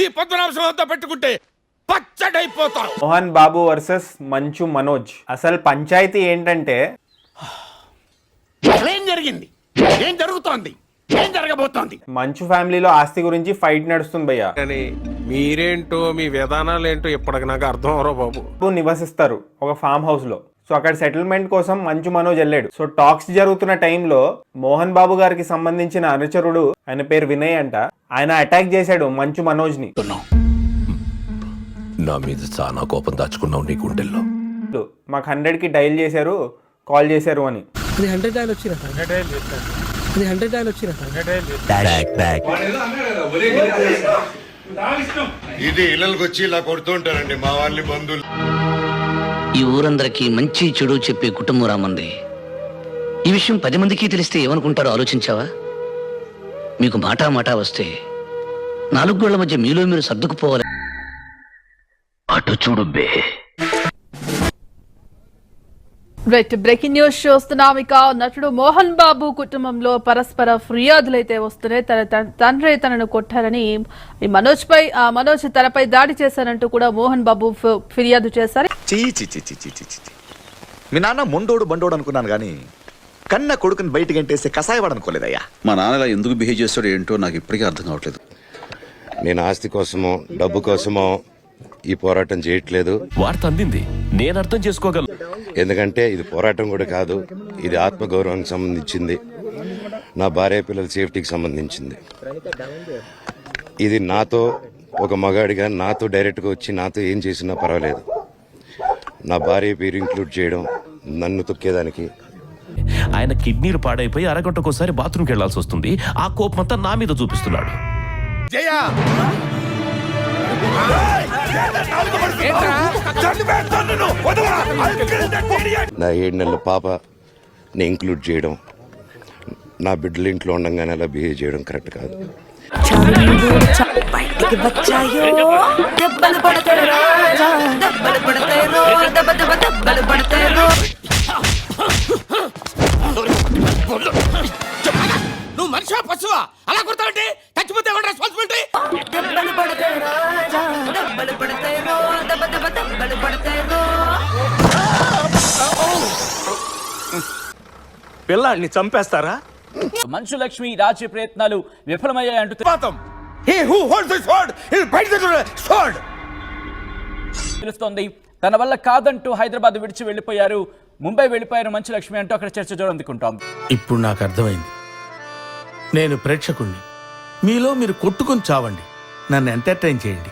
ఈ పద్మనాభంతో పెట్టుకుంటే పచ్చడైపోతాం. మోహన్ బాబు వర్సెస్ మంచు మనోజ్. అసలు పంచాయతీ ఏంటంటే ఏం జరిగింది, ఏం జరుగుతోంది, ఏం జరగబోతోంది? మంచు ఫ్యామిలీలో ఆస్తి గురించి ఫైట్ నడుస్తుంది భయ్య. కానీ మీరేంటో మీ విధానాలు ఏంటో ఇప్పటికి నాకు అర్థం అవరో బాబు. నివసిస్తారు ఒక ఫామ్ హౌస్ లో. సో అక్కడ సెటిల్మెంట్ కోసం మంచు మనోజ్ వెళ్ళాడు. సో టాక్స్ జరుగుతున్న టైంలో మోహన్ బాబు గారికి సంబంధించిన అనుచరుడు, ఆయన పేరు వినయ్ అంట, ఆయన అటాక్ చేశాడు మంచు మనోజ్ ని. నా మీద చాలా కోపం దాచుకున్నావు నీ గుండెల్లో. మాకు 100కి డైల్ చేశారు, కాల్ చేశారు అని. ఇది ఇళ్ళకి వచ్చి ఇలా కొడుతూ ఉంటారండి మా వాళ్ళని బంధువులు. ఈ ఊరందరికీ మంచి చెడు చెప్పే కుటుంబం రామంది. ఈ విషయం 10 మందికి తెలిస్తే ఏమనుకుంటారో ఆలోచించావా? మీకు మాటా వస్తే 4 గోళ్ల మధ్య మీలో మీరు సర్దుకుపోవాలి. అటు చూడు బే. రైట్, బ్రేకింగ్ న్యూస్ చూస్తున్నాం. ఇక నటుడు మోహన్ బాబు కుటుంబంలో పరస్పర ఫిర్యాదులైతే వస్తున్నాయి. తన తండ్రి తనను కొట్టారని మనోజ్ తనపై దాడి చేశారంటూ కూడా మోహన్ బాబు ఫిర్యాదు చేశారు. మీ నాన్న మొండోడు బండోడు అనుకున్నాను గానీ కన్న కొడుకుని బయటికి గంటేస్తే కసాయవాడు అనుకోలేదయ్యా. మా నాన్న ఇలా ఎందుకు బిహేవ్ చేస్తాడో ఏంటో నాకు ఇప్పటికీ అర్థం కావట్లేదు. నేను ఆస్తి కోసమో డబ్బు కోసమో ఈ పోరాటం చేయట్లేదు. వార్త అందింది, నేను అర్థం చేసుకోగలను. ఎందుకంటే ఇది పోరాటం కూడా కాదు, ఇది ఆత్మగౌరవానికి సంబంధించింది, నా భార్య పిల్లల సేఫ్టీకి సంబంధించింది. ఇది నాతో ఒక మగాడిగా నాతో డైరెక్ట్గా వచ్చి నాతో ఏం చేసినా పర్వాలేదు. నా భార్య పేరు ఇంక్లూడ్ చేయడం, నన్ను తొక్కేదానికి. ఆయన కిడ్నీలు పాడైపోయి అరగంటకోసారి బాత్రూమ్కి వెళ్లాల్సి వస్తుంది. ఆ కోపమంతా నా మీద చూపిస్తున్నాడు. నా 7 నెలల పాప ని ఇంక్లూడ్ చేయడం, నా బిడ్డలు ఇంట్లో ఉండగానే అలా బిహేవ్ చేయడం కరెక్ట్ కాదు. నువ్వు మనిషివా పశువా? అలా కొడతావంటే చచ్చిపోతే ఎవరు రెస్పాన్సిబిలిటీ? పిల్లాడిని చంపేస్తారా? మంచు లక్ష్మి రాజ్య ప్రయత్నాలు విఫలమయ్యాయంటూ తెలుస్తోంది. తన వల్ల కాదంటూ హైదరాబాద్ విడిచి వెళ్లిపోయారు, ముంబై వెళ్లిపోయారు మంచు లక్ష్మి అంటూ అక్కడ చర్చ జోరందుకుంటోంది. ఇప్పుడు నాకు అర్థమైంది. నేను ప్రేక్షకుణ్ణి, మీలో మీరు కొట్టుకుని చావండి, నన్ను ఎంటర్టైన్ చేయండి.